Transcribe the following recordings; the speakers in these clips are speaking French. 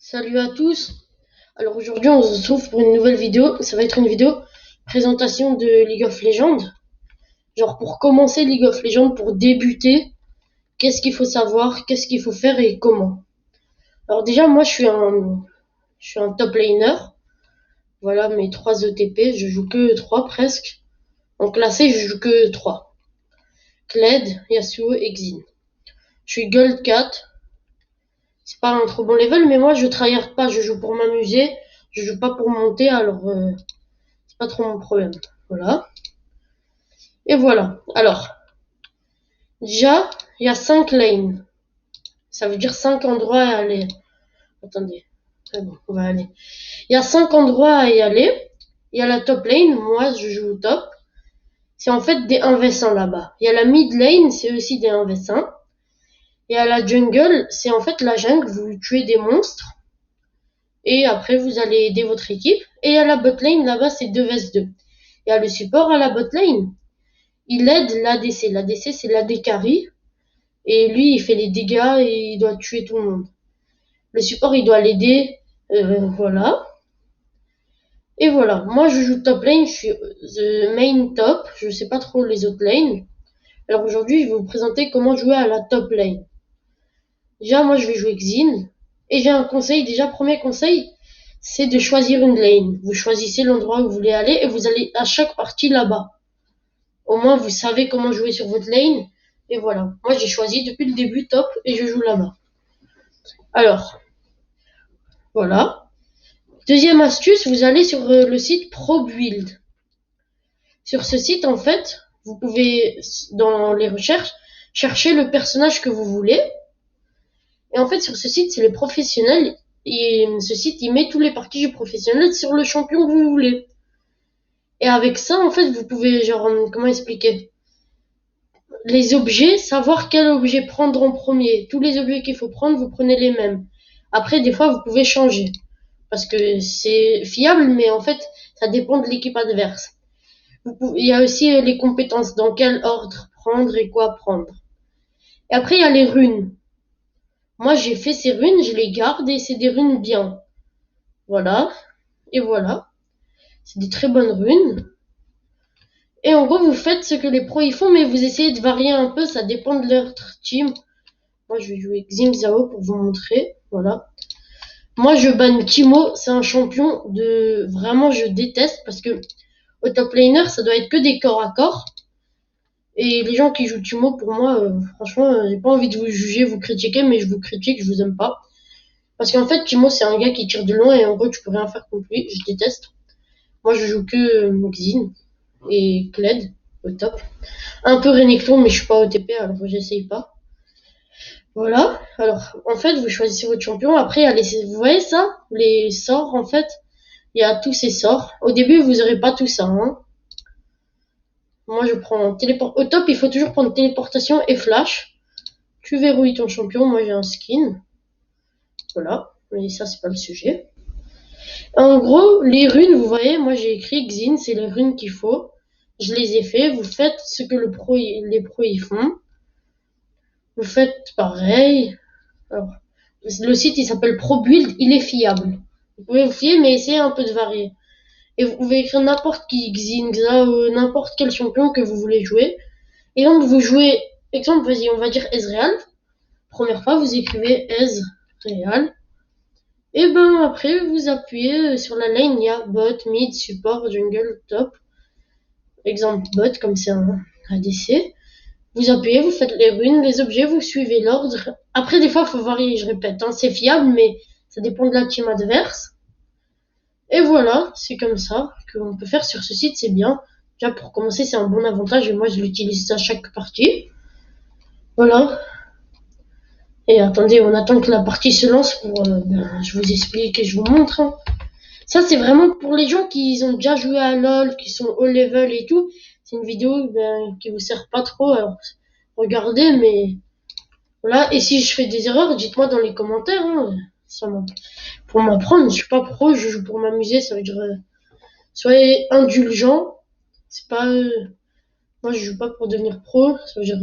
Salut à tous. Alors aujourd'hui on se retrouve pour une nouvelle vidéo. Ça va être une vidéo présentation de League of Legends. Genre pour commencer League of Legends, pour débuter, qu'est-ce qu'il faut savoir, qu'est-ce qu'il faut faire et comment. Alors déjà moi je suis un top laner. Voilà mes 3 ETP, je joue que 3 presque. En classé je joue que 3. Kled, Yasuo et Xin. Je suis Gold 4. C'est pas un trop bon level, mais moi je tryhard pas, je joue pour m'amuser, je joue pas pour monter, alors c'est pas trop mon problème. Voilà. Et voilà. Alors, déjà, il y a 5 lanes. Ça veut dire 5 endroits à aller. Attendez. C'est bon, on va aller. Il y a 5 endroits à y aller. Il y a la top lane. Moi, je joue au top. C'est en fait des 1v100 là-bas. Il y a la mid lane. C'est aussi des 1v100. Et à la jungle, c'est en fait la jungle. Vous tuez des monstres. Et après, vous allez aider votre équipe. Et à la bot lane, là-bas, c'est 2vs2. Il y a le support à la bot lane. Il aide l'ADC. L'ADC, c'est l'AD carry. Et lui, il fait les dégâts et il doit tuer tout le monde. Le support, il doit l'aider. Voilà. Et voilà. Moi, je joue top lane. Je suis the main top. Je sais pas trop les autres lanes. Alors aujourd'hui, je vais vous présenter comment jouer à la top lane. Déjà, moi, je vais jouer Xin. Et j'ai un conseil. Déjà, premier conseil, c'est de choisir une lane. Vous choisissez l'endroit où vous voulez aller et vous allez à chaque partie là-bas. Au moins, vous savez comment jouer sur votre lane. Et voilà. Moi, j'ai choisi depuis le début top et je joue là-bas. Alors, voilà. Deuxième astuce, vous allez sur le site ProBuild. Sur ce site, en fait, vous pouvez, dans les recherches, chercher le personnage que vous voulez. Et en fait, sur ce site, c'est les professionnels. Et ce site, il met tous les parties du professionnel sur le champion que vous voulez. Et avec ça, en fait, vous pouvez, genre, comment expliquer? Les objets, savoir quel objet prendre en premier. Tous les objets qu'il faut prendre, vous prenez les mêmes. Après, des fois, vous pouvez changer. Parce que c'est fiable, mais en fait, ça dépend de l'équipe adverse. Il y a aussi les compétences, dans quel ordre prendre et quoi prendre. Et après, il y a les runes. Moi, j'ai fait ces runes, je les garde et c'est des runes bien. Voilà. Et voilà. C'est des très bonnes runes. Et en gros, vous faites ce que les pros y font, mais vous essayez de varier un peu, ça dépend de leur team. Moi, je vais jouer Xin Zhao pour vous montrer. Voilà. Moi, je banne Kimo, c'est un champion de... Vraiment, je déteste parce que au top laner, ça doit être que des corps à corps. Et les gens qui jouent Timo, pour moi, franchement, j'ai pas envie de vous juger, vous critiquer, mais je vous critique, je vous aime pas. Parce qu'en fait, Timo, c'est un gars qui tire de loin et en gros, tu peux rien faire contre lui. Je déteste. Moi, je joue que Xin et Kled au top. Un peu Renekton, mais je suis pas OTP, alors j'essaye pas. Voilà. Alors, en fait, vous choisissez votre champion. Après, il y a les... vous voyez ça? Les sorts, en fait. Il y a tous ces sorts. Au début, vous aurez pas tout ça, hein. Moi, je prends téléport. Au top, il faut toujours prendre téléportation et flash. Tu verrouilles ton champion. Moi, j'ai un skin. Voilà. Mais ça, c'est pas le sujet. En gros, les runes, vous voyez, moi, j'ai écrit Xin, c'est les runes qu'il faut. Je les ai fait. Vous faites ce que les pros y font. Vous faites pareil. Alors, le site, il s'appelle ProBuild. Il est fiable. Vous pouvez vous fier, mais essayez un peu de varier. Et vous pouvez écrire n'importe qui, Xin, ou n'importe quel champion que vous voulez jouer. Et donc, vous jouez, exemple, vas-y, on va dire Ezreal. Première fois, vous écrivez Ezreal. Et ben, après, vous appuyez sur la lane, il y a bot, mid, support, jungle, top. Exemple, bot, comme c'est un ADC. Vous appuyez, vous faites les runes, les objets, vous suivez l'ordre. Après, des fois, il faut varier, je répète, hein, c'est fiable, mais ça dépend de la team adverse. Et voilà, c'est comme ça qu'on peut faire sur ce site, c'est bien. Déjà, pour commencer, c'est un bon avantage et moi, je l'utilise à chaque partie. Voilà. Et attendez, on attend que la partie se lance pour... je vous explique et je vous montre. Hein. Ça, c'est vraiment pour les gens qui ont déjà joué à LoL, qui sont haut level et tout. C'est une vidéo qui vous sert pas trop. Alors, regardez, mais... Voilà. Et si je fais des erreurs, dites-moi dans les commentaires. Hein. Pour m'apprendre, je suis pas pro, je joue pour m'amuser. Ça veut dire... soyez indulgents. C'est pas... moi, je joue pas pour devenir pro. Ça veut dire...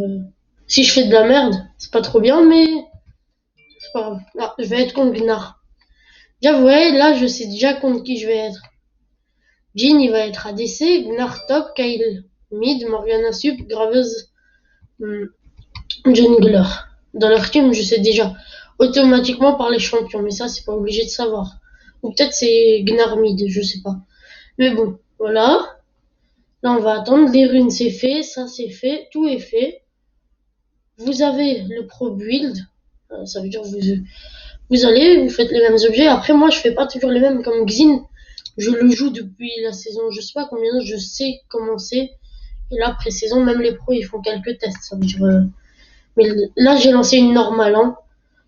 si je fais de la merde, c'est pas trop bien, mais... c'est pas grave. Ah, je vais être contre Gnar. Déjà, vous voyez, là, je sais déjà contre qui je vais être. Jhin, il va être ADC, Gnar top, Kyle mid, Morgana sup, Graveuse jungler. Dans leur team, je sais déjà automatiquement par les champions, mais ça, c'est pas obligé de savoir. Ou peut-être c'est Gnar mid, je sais pas. Mais bon, voilà. Là, on va attendre. Les runes, c'est fait. Ça, c'est fait. Tout est fait. Vous avez le pro build. Ça veut dire vous allez, vous faites les mêmes objets. Après, moi, je fais pas toujours les mêmes comme Xin. Je le joue depuis la saison, je sais pas combien, je sais comment c'est. Et là, pré-saison, même les pros, ils font quelques tests. Ça veut dire, mais là, j'ai lancé une normale. Hein.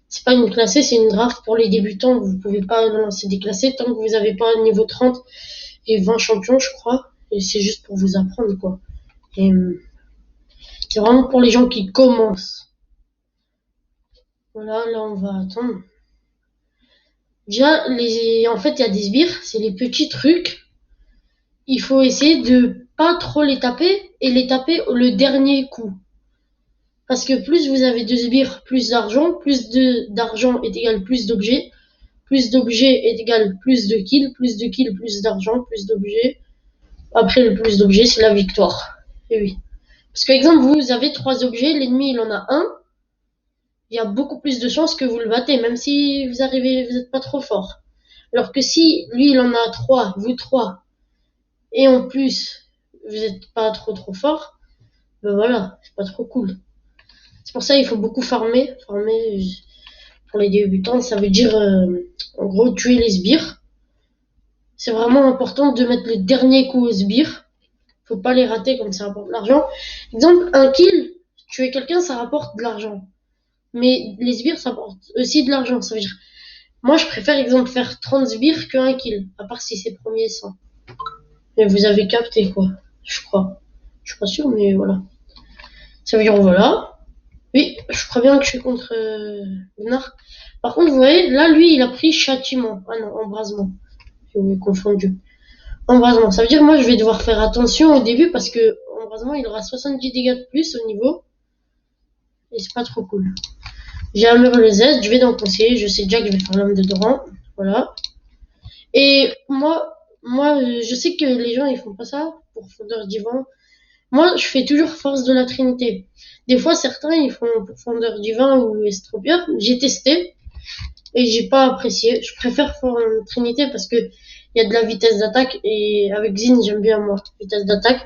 C'est pas une classée, c'est une draft pour les débutants. Vous pouvez pas lancer des classés tant que vous avez pas un niveau 30 et 20 champions, je crois. Et c'est juste pour vous apprendre, quoi. Et c'est vraiment pour les gens qui commencent. Voilà, là, on va attendre. Déjà, en fait, il y a des sbires, c'est les petits trucs. Il faut essayer de pas trop les taper et les taper le dernier coup. Parce que plus vous avez de sbires, plus d'argent, d'argent est égal plus d'objets est égal plus de kills, plus d'argent, plus d'objets. Après, le plus d'objets, c'est la victoire. Et oui. Parce que, exemple, vous avez 3 objets, l'ennemi, il en a un. Il y a beaucoup plus de chances que vous le battez, même si vous n'êtes pas trop fort. Alors que si lui, il en a 3, vous 3, et en plus, vous n'êtes pas trop fort, ben voilà, c'est pas trop cool. C'est pour ça qu'il faut beaucoup farmer. Farmer, pour les débutants, ça veut dire, en gros, tuer les sbires. C'est vraiment important de mettre le dernier coup aux sbires. Faut pas les rater comme ça rapporte de l'argent. Exemple, un kill, tuer quelqu'un, ça rapporte de l'argent. Mais les sbires, ça rapporte aussi de l'argent. Ça veut dire, moi, je préfère, exemple, faire 30 sbires qu'un kill. À part si c'est premier 100. Mais vous avez capté, quoi. Je crois. Je suis pas sûr, mais voilà. Ça veut dire, voilà. Oui, je crois bien que je suis contre Gnar. Par contre, vous voyez, là, lui, il a pris châtiment. Ah non, embrasement. J'ai confondu. Embrasement. Ça veut dire, moi, je vais devoir faire attention au début parce que embrasement, il aura 70 dégâts de plus au niveau. Et c'est pas trop cool. J'ai un mur le Z, je vais dans le conseiller. Je sais déjà que je vais faire l'homme de Doran. Voilà. Et moi, je sais que les gens, ils font pas ça pour Fondeur Divin. Moi, je fais toujours Force de la Trinité. Des fois, certains, ils font pour Fondeur Divin ou Estropieur. J'ai testé et j'ai pas apprécié. Je préfère faire Trinité parce que il y a de la vitesse d'attaque et avec Xin, j'aime bien moi, vitesse d'attaque.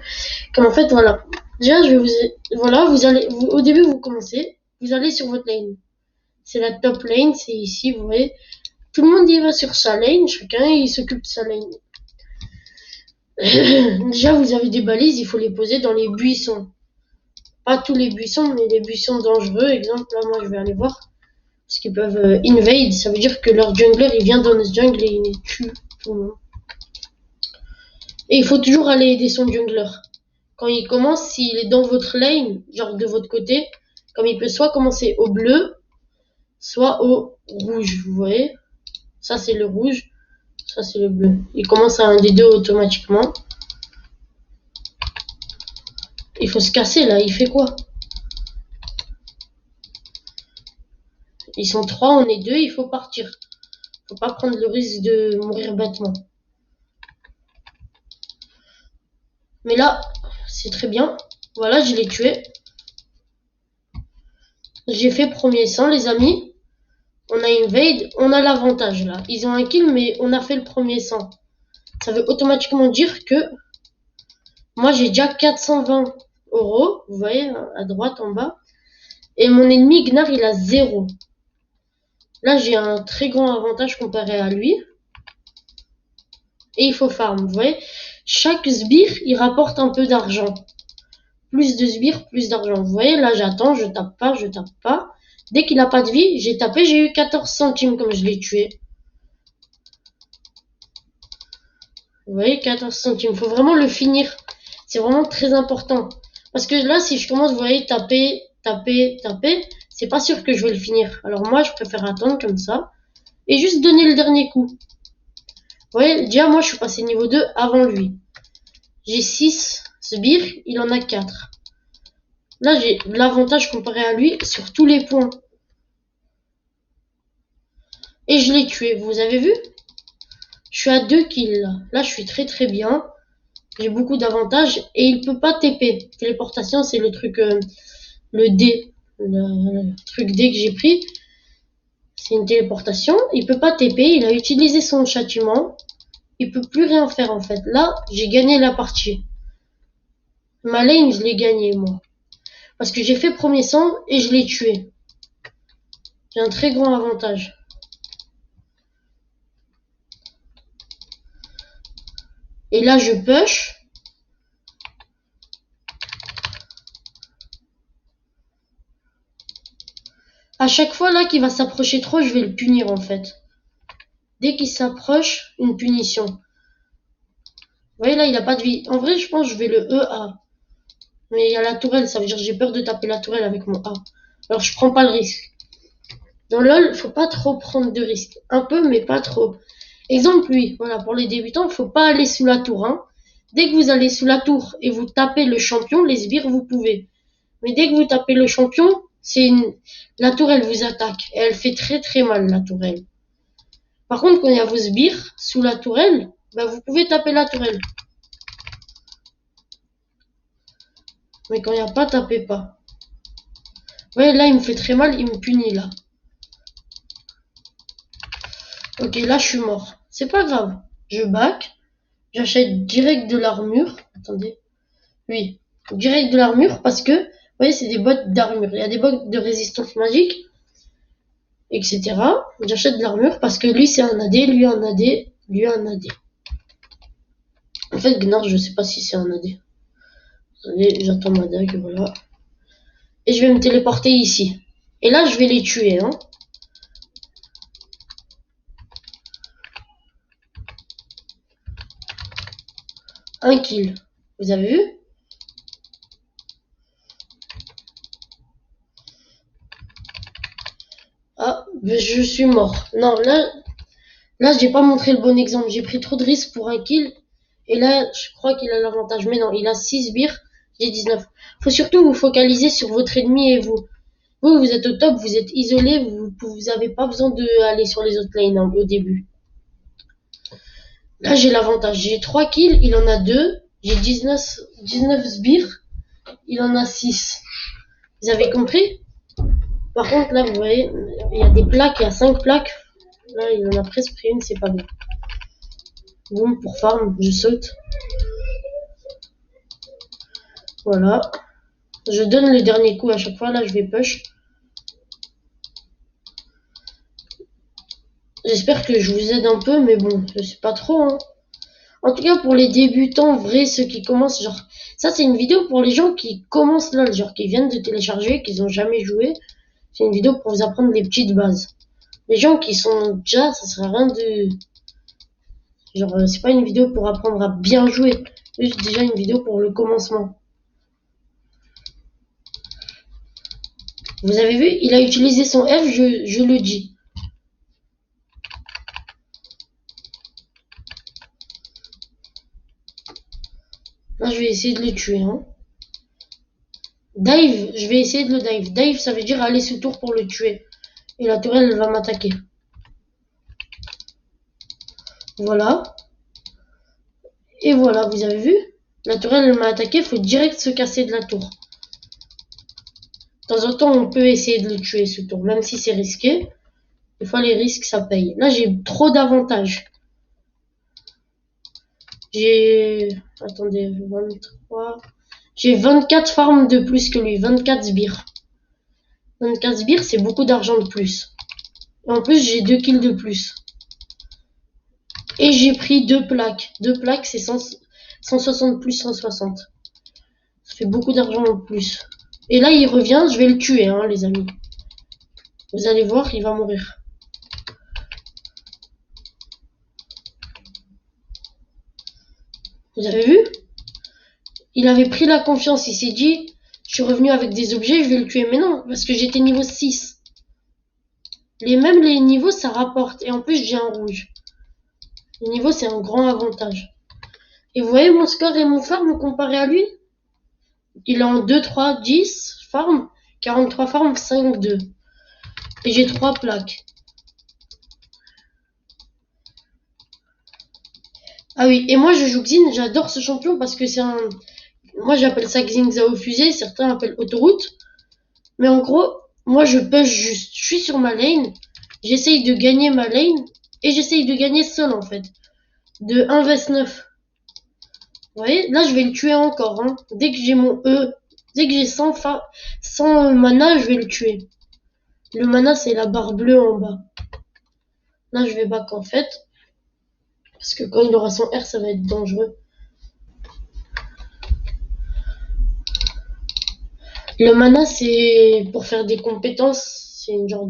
Comme en fait, voilà. Déjà, au début, vous commencez, vous allez sur votre lane. C'est la top lane, c'est ici, vous voyez. Tout le monde y va sur sa lane, chacun il s'occupe de sa lane. Déjà, vous avez des balises, il faut les poser dans les buissons. Pas tous les buissons, mais les buissons dangereux. Exemple, là, moi, je vais aller voir. Parce qu'ils peuvent invade, ça veut dire que leur jungler, il vient dans notre jungle et il tue tout le monde. Et il faut toujours aller aider son jungler. Quand il commence, s'il est dans votre lane, genre de votre côté, comme il peut soit commencer au bleu, soit au rouge, vous voyez. Ça, c'est le rouge. Ça, c'est le bleu. Il commence à un des deux automatiquement. Il faut se casser, là. Il fait quoi? Ils sont 3, on est 2, il faut partir. Faut pas prendre le risque de mourir bêtement. Mais là, c'est très bien. Voilà, je l'ai tué. J'ai fait premier sang, les amis. On a invade, on a l'avantage là. Ils ont un kill, mais on a fait le premier sang. Ça veut automatiquement dire que moi j'ai déjà 420 euros. Vous voyez, à droite en bas. Et mon ennemi Gnar, il a 0. Là, j'ai un très grand avantage comparé à lui. Et il faut farm, vous voyez. Chaque sbire, il rapporte un peu d'argent. Plus de sbires, plus d'argent. Vous voyez, là, j'attends, je tape pas. Dès qu'il a pas de vie, j'ai tapé, j'ai eu 14 centimes comme je l'ai tué. Vous voyez, 14 centimes. Faut vraiment le finir. C'est vraiment très important. Parce que là, si je commence, vous voyez, taper, c'est pas sûr que je vais le finir. Alors moi, je préfère attendre comme ça. Et juste donner le dernier coup. Vous voyez, déjà, moi, je suis passé niveau 2 avant lui. J'ai 6 sbires, il en a 4. Là, j'ai l'avantage comparé à lui sur tous les points. Et je l'ai tué, vous avez vu? suis à 2 kills là. Là, je suis très très bien. J'ai beaucoup d'avantages. Et il peut pas TP. Téléportation, c'est le truc, le D. Le truc D que j'ai pris. C'est une téléportation. Il peut pas TP. Il a utilisé son châtiment. Il peut plus rien faire en fait. Là, j'ai gagné la partie. Ma lane, je l'ai gagné moi. Parce que j'ai fait premier sang et je l'ai tué. J'ai un très grand avantage. Et là, je push. À chaque fois là qu'il va s'approcher trop, je vais le punir en fait. Dès qu'il s'approche, une punition. Vous voyez là, il a pas de vie. En vrai, je pense que je vais le EA. Mais il y a la tourelle, ça veut dire que j'ai peur de taper la tourelle avec mon A. Alors je prends pas le risque. Dans LoL, faut pas trop prendre de risques. Un peu, mais pas trop. Exemple, lui, voilà, pour les débutants, faut pas aller sous la tour. Hein. Dès que vous allez sous la tour et vous tapez le champion, les sbires, vous pouvez. Mais dès que vous tapez le champion, la tourelle vous attaque. Et elle fait très très mal, la tourelle. Par contre, quand il y a vos sbires sous la tourelle, bah, vous pouvez taper la tourelle. Mais quand il n'y a pas, tapez pas. Ouais, là, il me fait très mal, il me punit, là. Ok, là, je suis mort. C'est pas grave. Je back. J'achète direct de l'armure. Attendez. Oui. Direct de l'armure parce que, vous voyez, c'est des bottes d'armure. Il y a des bottes de résistance magique, etc. J'achète de l'armure parce que lui, c'est un AD, lui, un AD, lui, un AD. En fait, Gnar, je sais pas si c'est un AD. Attendez, j'attends ma dague, voilà. Et je vais me téléporter ici. Et là, je vais les tuer, hein. Un kill. Vous avez vu? Ah, je suis mort. Non, là, j'ai pas montré le bon exemple. J'ai pris trop de risques pour un kill. Et là, je crois qu'il a l'avantage. Mais non, il a 6 sbires. J'ai 19. Faut surtout vous focaliser sur votre ennemi et vous. Vous êtes au top, vous êtes isolé, vous avez pas besoin d'aller sur les autres lanes hein, au début. Là, j'ai l'avantage. J'ai 3 kills, il en a 2. J'ai 19 sbires, il en a 6. Vous avez compris? Par contre, là, vous voyez, il y a des plaques, il y a 5 plaques. Là, il en a presque pris une, c'est pas bien. Bon, pour farm, je saute. Voilà. Je donne le dernier coup à chaque fois. Là, je vais push. J'espère que je vous aide un peu, mais bon, je sais pas trop. Hein. En tout cas, pour les débutants, vrais, ceux qui commencent, genre... Ça, c'est une vidéo pour les gens qui commencent LoL, genre qui viennent de télécharger, qui n'ont jamais joué. C'est une vidéo pour vous apprendre les petites bases. Les gens qui sont déjà, ça sert à rien de... Genre, c'est pas une vidéo pour apprendre à bien jouer. C'est déjà une vidéo pour le commencement. Vous avez vu, il a utilisé son F, je le dis. Là, je vais essayer de le tuer. Hein. Dive, je vais essayer de le dive. Dive, ça veut dire aller sous tour pour le tuer. Et la tourelle, elle va m'attaquer. Voilà. Et voilà, vous avez vu? La tourelle, elle m'a attaqué, il faut direct se casser de la tour. De temps en temps, on peut essayer de le tuer sous tour, même si c'est risqué. Des fois, les risques, ça paye. Là, j'ai trop d'avantages. J'ai... Attendez, 23... J'ai 24 farms de plus que lui, 24 sbires. 24 sbires, c'est beaucoup d'argent de plus. Et en plus, j'ai 2 kills de plus. Et j'ai pris 2 plaques. 2 plaques, c'est 160 plus 160. Ça fait beaucoup d'argent en plus. Et là, il revient, je vais le tuer, hein, les amis. Vous allez voir, il va mourir. Vous avez vu? Il avait pris la confiance, il s'est dit, je suis revenu avec des objets, je vais le tuer. Mais non, parce que j'étais niveau 6. Même les niveaux, ça rapporte. Et en plus, j'ai un rouge. Les niveaux, c'est un grand avantage. Et vous voyez mon score et mon farm comparé à lui? Il est en 2, 3, 10 farm, 43 farm, 5, 2. Et j'ai 3 plaques. Ah oui, et moi je joue Xin, j'adore ce champion parce que c'est un... Moi j'appelle ça Xin Zhao Fusée, certains appellent autoroute. Mais en gros, moi je push juste. Je suis sur ma lane, j'essaye de gagner ma lane, et j'essaye de gagner seul en fait. De 1 vs 9. Vous voyez, là je vais le tuer encore. Hein. Dès que j'ai mon E, dès que j'ai 100 mana, je vais le tuer. Le mana c'est la barre bleue en bas. Là je vais back en fait. Parce que quand il aura son R, ça va être dangereux. Le mana, c'est pour faire des compétences. C'est une genre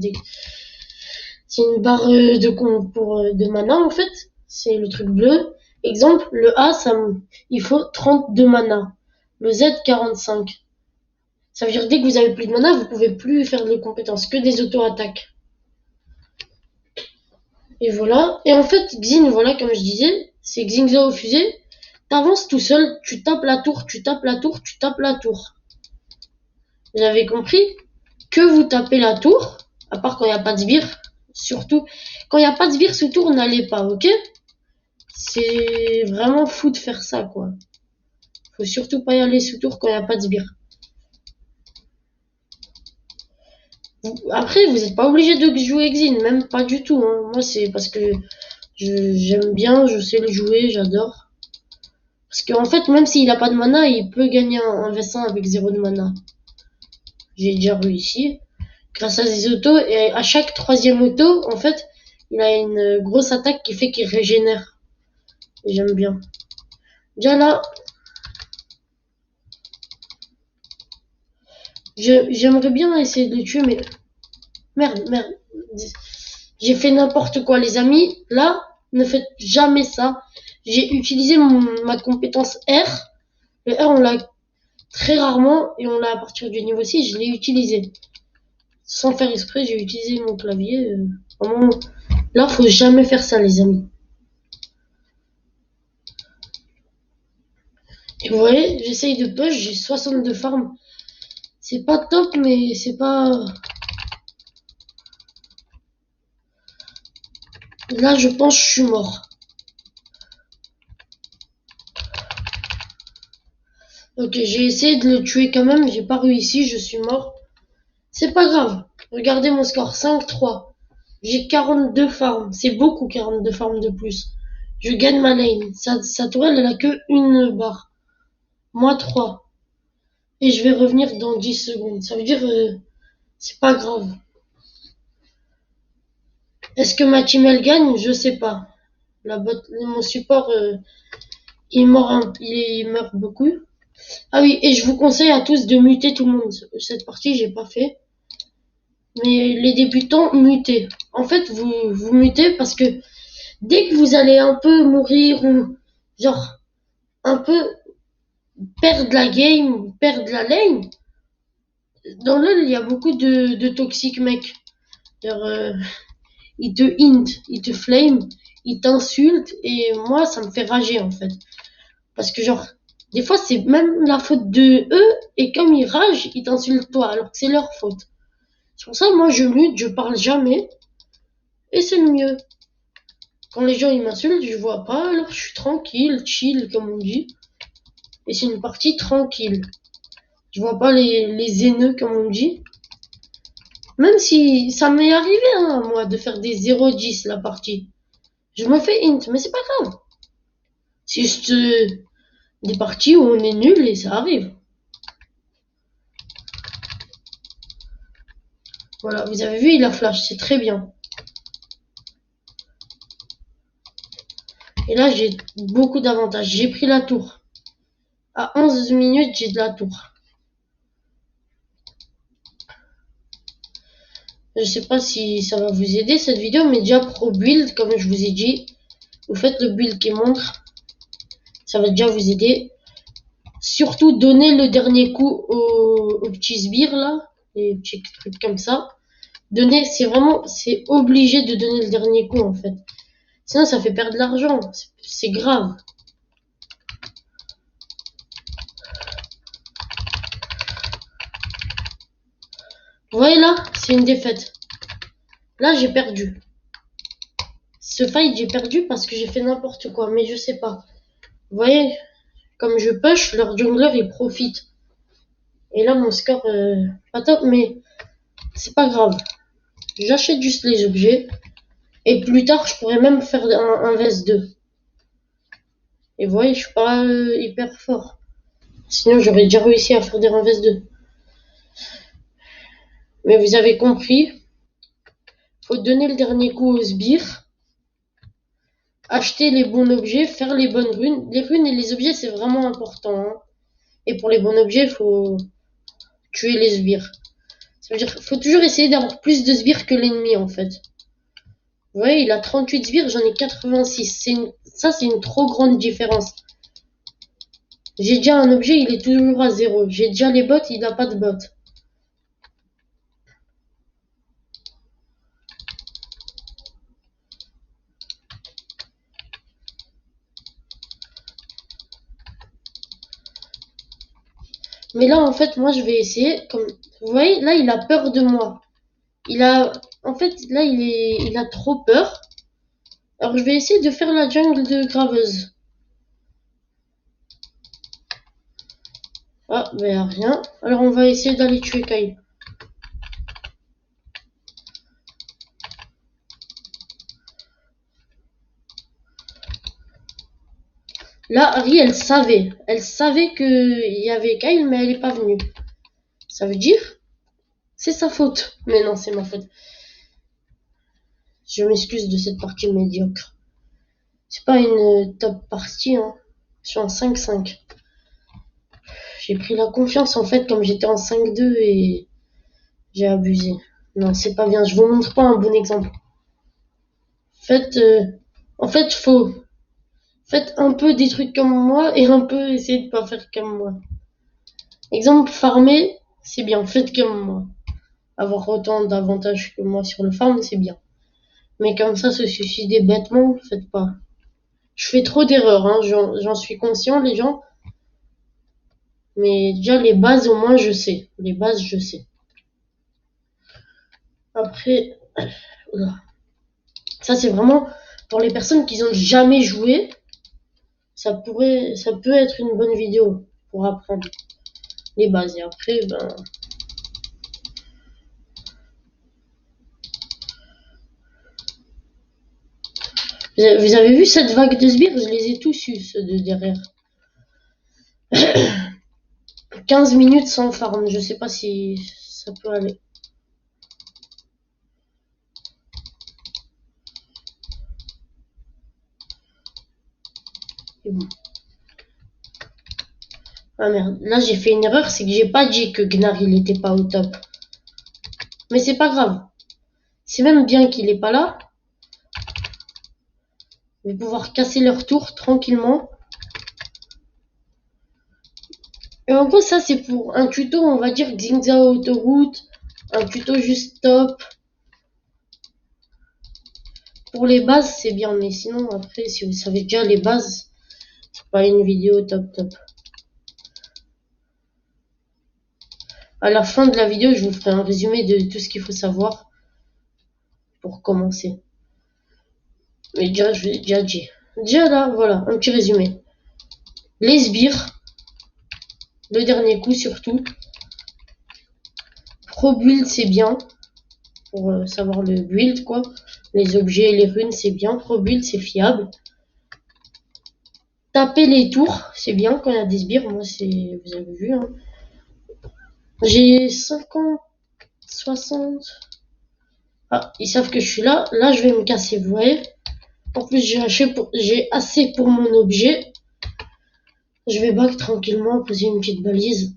c'est une barre de mana en fait. C'est le truc bleu. Exemple, le A, il faut 32 mana. Le Z, 45. Ça veut dire que dès que vous avez plus de mana, vous pouvez plus faire de compétences, que des auto-attaques. Et voilà. Et en fait, Xin, voilà, comme je disais, c'est Xingzao fusée. T'avances tout seul, tu tapes la tour, tu tapes la tour, tu tapes la tour. Vous avez compris que vous tapez la tour, à part quand il n'y a pas de sbire. Surtout, quand il n'y a pas de sbire sous tour, n'allez pas, ok? C'est vraiment fou de faire ça, quoi. Faut surtout pas y aller sous tour quand il n'y a pas de sbire. Après, vous n'êtes pas obligé de jouer Xin, même pas du tout. Hein. Moi, c'est parce que j'aime bien, je sais le jouer, j'adore. Parce qu'en fait, même s'il a pas de mana, il peut gagner un V100 avec 0 de mana. J'ai déjà réussi. Grâce à des autos, et à chaque troisième auto, en fait, il a une grosse attaque qui fait qu'il régénère. Et j'aime bien. Déjà là, j'aimerais bien essayer de le tuer, mais merde. J'ai fait n'importe quoi, les amis. Là, ne faites jamais ça. J'ai utilisé ma compétence R. Le R, on l'a très rarement et on l'a à partir du niveau 6. Je l'ai utilisé. Sans faire exprès, j'ai utilisé mon clavier. Vraiment, là, faut jamais faire ça, les amis. Et vous voyez, j'essaye de push, j'ai 62 farms. C'est pas top, mais c'est pas... Là, je pense que je suis mort. Ok, j'ai essayé de le tuer quand même, j'ai pas réussi, je suis mort. C'est pas grave. Regardez mon score, 5-3. J'ai 42 farms, c'est beaucoup 42 farms de plus. Je gagne ma lane. Sa tourelle, elle a que une barre. Moi 3. Et je vais revenir dans 10 secondes. Ça veut dire, c'est pas grave. Est-ce que ma team elle gagne? Je sais pas. Mon support, il meurt beaucoup. Ah oui, et je vous conseille à tous de muter tout le monde. Cette partie, j'ai pas fait. Mais les débutants, mutez. En fait, vous mutez parce que dès que vous allez un peu mourir ou genre un peu perdre la game, perdre la lane, dans LoL, il y a beaucoup de toxiques mecs. Genre, ils te hint, ils te flame, ils t'insultent et moi, ça me fait rager en fait. Parce que genre, des fois, c'est même la faute de eux et comme ils ragent, ils t'insultent toi alors que c'est leur faute. C'est pour ça, moi, je mute, je parle jamais et c'est le mieux. Quand les gens ils m'insultent, je vois pas, alors je suis tranquille, chill comme on dit. Et c'est une partie tranquille. Je vois pas les haineux comme on dit. Même si ça m'est arrivé, hein, moi, de faire des 0-10 la partie. Je me fais int, mais c'est pas grave. C'est juste des parties où on est nul et ça arrive. Voilà, vous avez vu, il a flash, c'est très bien. Et là, j'ai beaucoup d'avantages. J'ai pris la tour. À 11 minutes, j'ai de la tour. Je sais pas si ça va vous aider cette vidéo, mais déjà pro build, comme je vous ai dit, vous faites le build qui montre. Ça va déjà vous aider. Surtout donner le dernier coup aux petits sbires là, les petits trucs comme ça. Donner, c'est obligé de donner le dernier coup en fait. Sinon ça fait perdre de l'argent, c'est grave. Vous voyez là, c'est une défaite. Là j'ai perdu. Ce fight, j'ai perdu parce que j'ai fait n'importe quoi, mais je sais pas. Vous voyez, comme je push, leur jungler, il profite. Et là, mon score, pas top, mais c'est pas grave. J'achète juste les objets. Et plus tard, je pourrais même faire un vs2. Et vous voyez, je suis pas hyper fort. Sinon, j'aurais déjà réussi à faire des 1 vs2. Mais vous avez compris. Faut donner le dernier coup aux sbires. Acheter les bons objets, faire les bonnes runes. Les runes et les objets, c'est vraiment important. Hein. Et pour les bons objets, il faut tuer les sbires. Ça veut dire qu'il faut toujours essayer d'avoir plus de sbires que l'ennemi, en fait. Vous voyez, il a 38 sbires, j'en ai 86. Ça, c'est une trop grande différence. J'ai déjà un objet, il est toujours à 0. J'ai déjà les bots, il n'a pas de bots. Mais là, en fait, moi, je vais essayer. Comme vous voyez, là, il a peur de moi. En fait, là, il a trop peur. Alors, je vais essayer de faire la jungle de graveuse. Ah, ben rien. Alors, on va essayer d'aller tuer Kyle. Là, Harry, elle savait. Elle savait qu'il y avait Kyle, mais elle n'est pas venue. Ça veut dire c'est sa faute. Mais non, c'est ma faute. Je m'excuse de cette partie médiocre. C'est pas une top partie, hein. Je suis en 5-5. J'ai pris la confiance, en fait, comme j'étais en 5-2 et j'ai abusé. Non, c'est pas bien. Je vous montre pas un bon exemple. En fait, faites un peu des trucs comme moi et un peu essayez de pas faire comme moi. Exemple, farmer, c'est bien. Faites comme moi. Avoir autant d'avantages que moi sur le farm, c'est bien. Mais comme ça, se suicider bêtement, faites pas. Je fais trop d'erreurs, hein. J'en suis conscient, les gens. Mais déjà, les bases, au moins, je sais. Les bases, je sais. Après, ça, c'est vraiment pour les personnes qui n'ont jamais joué. Ça peut être une bonne vidéo pour apprendre les bases. Et après, ben. Vous avez vu cette vague de sbires? Je les ai tous eus, ceux de derrière. 15 minutes sans farm. Je sais pas si ça peut aller. Et bon. Ah merde, là j'ai fait une erreur, c'est que j'ai pas dit que Gnar il était pas au top. Mais c'est pas grave. C'est même bien qu'il est pas là. Je vais pouvoir casser leur tour tranquillement. Et en gros ça c'est pour un tuto, on va dire Xingzao autoroute. Un tuto juste top. Pour les bases c'est bien, mais sinon après si vous savez déjà les bases, c'est pas une vidéo top top. À la fin de la vidéo, je vous ferai un résumé de tout ce qu'il faut savoir pour commencer. Mais déjà, je l'ai déjà dit. Déjà là, voilà, un petit résumé. Les sbires, le dernier coup surtout. Pro build, c'est bien pour savoir le build quoi. Les objets et les runes, c'est bien. Pro build, c'est fiable. Taper les tours, c'est bien quand il y a des sbires. Moi, c'est, vous avez vu, hein. J'ai 50, 60. Ah, ils savent que je suis là. Là, je vais me casser, vous voyez. En plus, j'ai assez pour mon objet. Je vais back tranquillement, poser une petite balise.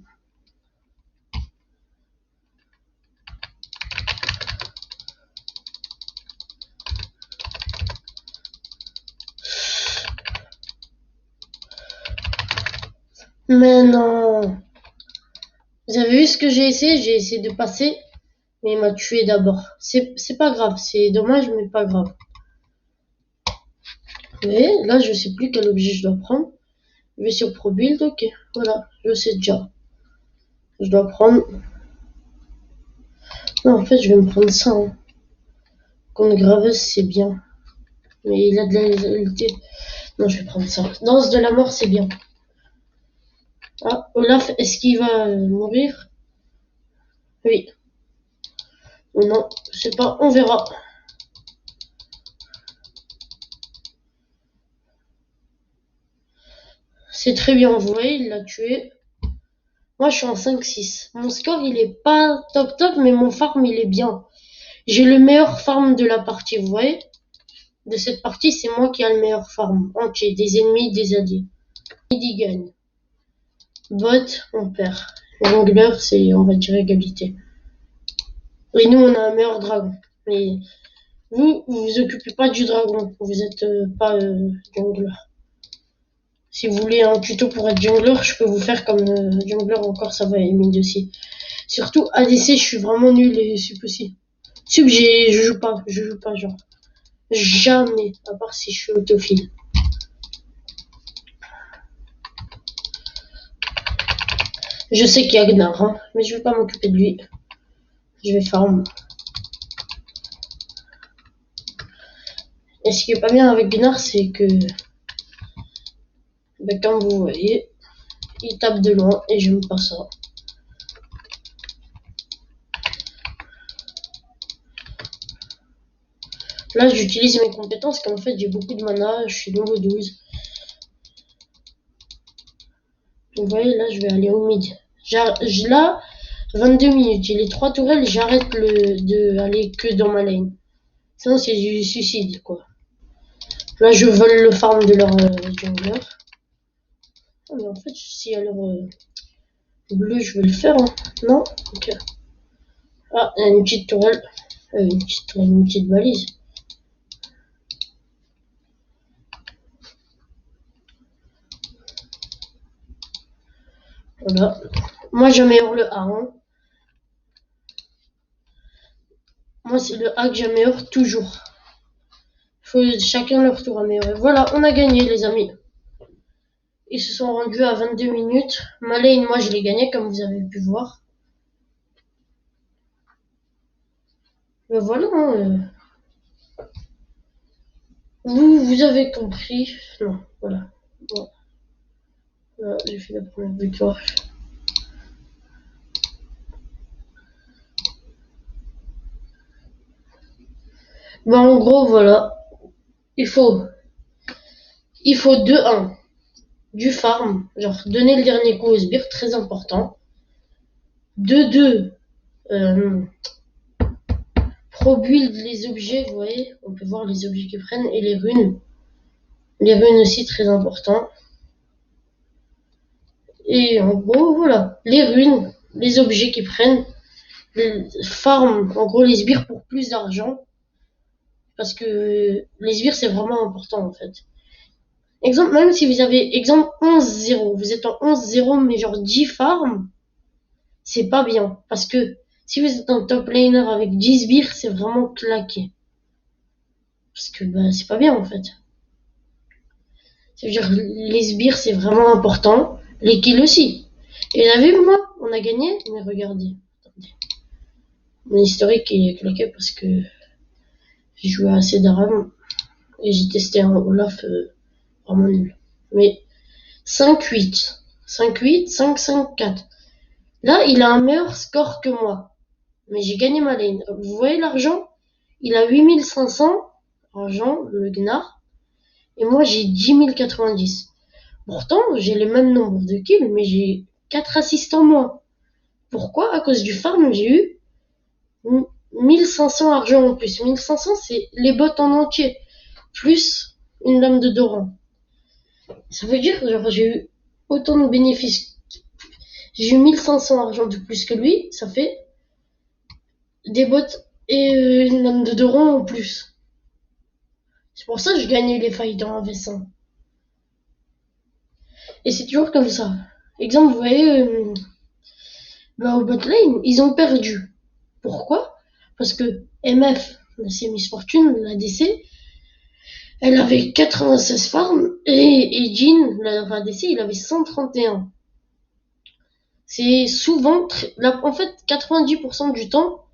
Mais non. Vous avez vu ce que j'ai essayé? J'ai essayé de passer, mais il m'a tué d'abord. C'est pas grave, c'est dommage, mais pas grave. Mais là, je sais plus quel objet je dois prendre. Je vais sur Pro Build, ok. Voilà, je sais déjà. Je dois prendre... Non, en fait, je vais me prendre ça. Hein. Contre graveuse, c'est bien. Mais il a de la létalité. Non, je vais prendre ça. Danse de la mort, c'est bien. Ah, Olaf, est-ce qu'il va mourir? Oui. Ou non, je sais pas, on verra. C'est très bien, vous voyez, il l'a tué. Moi, je suis en 5-6. Mon score, il est pas top top, mais mon farm, il est bien. J'ai le meilleur farm de la partie, vous voyez? De cette partie, c'est moi qui a le meilleur farm. Entier, des ennemis, des alliés. Midi gagne. Bot, on perd. Jungler, c'est, on va dire, égalité. Et nous, on a un meilleur dragon. Mais vous vous occupez pas du dragon. Vous êtes pas jungler. Si vous voulez un tuto pour être jungler, je peux vous faire comme jungler encore, ça va aimer aussi. Surtout ADC, je suis vraiment nul et sub aussi. Sub, je joue pas, genre. Jamais, à part si je suis autophile. Je sais qu'il y a Gnar, hein, mais je vais pas m'occuper de lui. Je vais farm. Et ce qui est pas bien avec Gnar, c'est que, ben, comme vous voyez, il tape de loin et j'aime pas ça. Là, j'utilise mes compétences, car en fait, j'ai beaucoup de mana, je suis niveau 12. Vous voyez, là, je vais aller au mid. Là, 22 minutes, j'ai les 3 tourelles, j'arrête de aller que dans ma lane. Sinon, c'est du suicide, quoi. Là, je vole le farm de leur jungler. Ah, mais en fait, si à leur bleu, je vais le faire, hein. Non? Ok. Ah, il y a une petite tourelle. Une petite balise. Voilà. Moi, j'améliore le A, hein. Moi, c'est le A que j'améliore toujours. Faut chacun leur tour améliorer. Voilà, on a gagné, les amis. Ils se sont rendus à 22 minutes. Ma lane, moi, je l'ai gagné, comme vous avez pu voir. Mais voilà, hein, vous avez compris. Non, voilà. Bon. Voilà, j'ai fait la première victoire. Bah, en gros, voilà. Il faut 2-1. Du farm. Genre, donner le dernier coup aux sbires, très important. 2-2. Pro build les objets, vous voyez. On peut voir les objets qu'ils prennent. Et les runes. Les runes aussi, très important. Et en gros, voilà. Les runes, les objets qu'ils prennent. Farm, en gros, les sbires pour plus d'argent. Parce que les sbires, c'est vraiment important, en fait. Exemple, même si vous avez, exemple, 11-0. Vous êtes en 11-0, mais genre 10 farms. C'est pas bien. Parce que si vous êtes un top laner avec 10 sbires, c'est vraiment claqué. Parce que bah, c'est pas bien, en fait. C'est-à-dire, les sbires, c'est vraiment important. Les kills aussi. Et vous avez vu, moi, on a gagné. Mais regardez. Attendez. Mon historique est claqué parce que j'ai joué assez d'Aram. Et j'ai testé un Olaf vraiment nul. Mais 5-8. 5-8, 5-5-4. Là, il a un meilleur score que moi. Mais j'ai gagné ma lane. Vous voyez l'argent? Il a 8500 argent, le Gnar. Et moi, j'ai 10 090. Pourtant, j'ai le même nombre de kills, mais j'ai 4 assists en moins. Pourquoi? À cause du farm, j'ai eu 1500 argent en plus. 1500, c'est les bots en entier. Plus une lame de Doran. Ça veut dire que j'ai eu autant de bénéfices. J'ai eu 1500 argent de plus que lui. Ça fait des bots et une lame de Doran en plus. C'est pour ça que je gagnais les fights en AV100. Et c'est toujours comme ça. Exemple, vous voyez, bah, au bot lane, ils ont perdu. Pourquoi? Parce que MF, c'est Miss Fortune, la DC, elle avait 96 farms et Jean, la DC, il avait 131. C'est souvent, en fait, 90% du temps,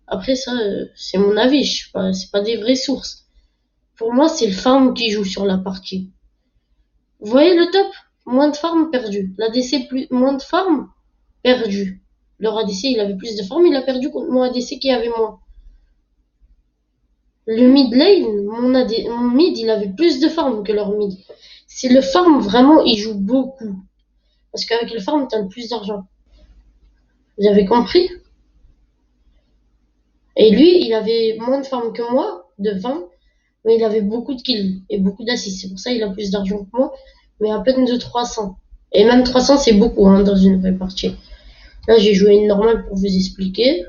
après ça, c'est mon avis, c'est pas des vraies sources. Pour moi, c'est le farm qui joue sur la partie. Vous voyez le top? Moins de farm perdu. L'ADC plus moins de farm perdu. Leur ADC il avait plus de farm, il a perdu contre mon ADC qui avait moins. Le mid lane, mon mid il avait plus de farm que leur mid. C'est le farm vraiment, il joue beaucoup. Parce qu'avec le farm, t'as le plus d'argent. Vous avez compris? Et lui, il avait moins de farm que moi, de 20, mais il avait beaucoup de kills et beaucoup d'assists. C'est pour ça qu'il a plus d'argent que moi, mais à peine de 300. Et même 300, c'est beaucoup hein, dans une vraie partie. Là, j'ai joué une normale pour vous expliquer.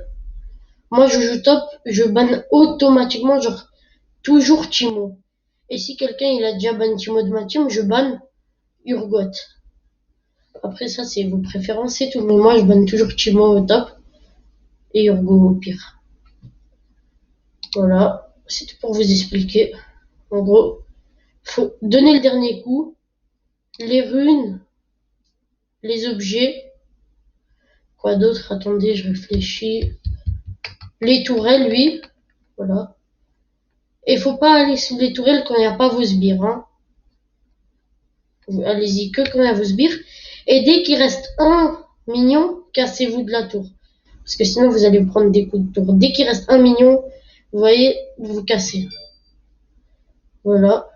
Moi, je joue top, je banne automatiquement, genre, toujours Timo. Et si quelqu'un, il a déjà ban Timo de ma team, je banne Urgot. Après, ça, c'est vos préférences, c'est tout. Mais moi, je banne toujours Timo au top et Urgo au pire. Voilà, c'est tout pour vous expliquer. En gros, faut donner le dernier coup, les runes, les objets, quoi d'autre? Attendez, je réfléchis. Les tourelles, oui, voilà. Et faut pas aller sous les tourelles quand il n'y a pas vos sbires, hein. Allez-y que quand il y a vos sbires. Et dès qu'il reste un mignon, cassez-vous de la tour. Parce que sinon vous allez vous prendre des coups de tour. Dès qu'il reste un mignon, vous voyez, vous vous cassez. Voilà.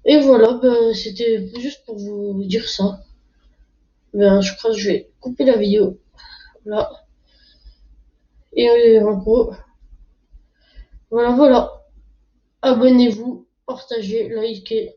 Et voilà, ben, c'était juste pour vous dire ça. Ben, je crois que je vais couper la vidéo. Là. Et en gros, voilà, voilà. Abonnez-vous, partagez, likez.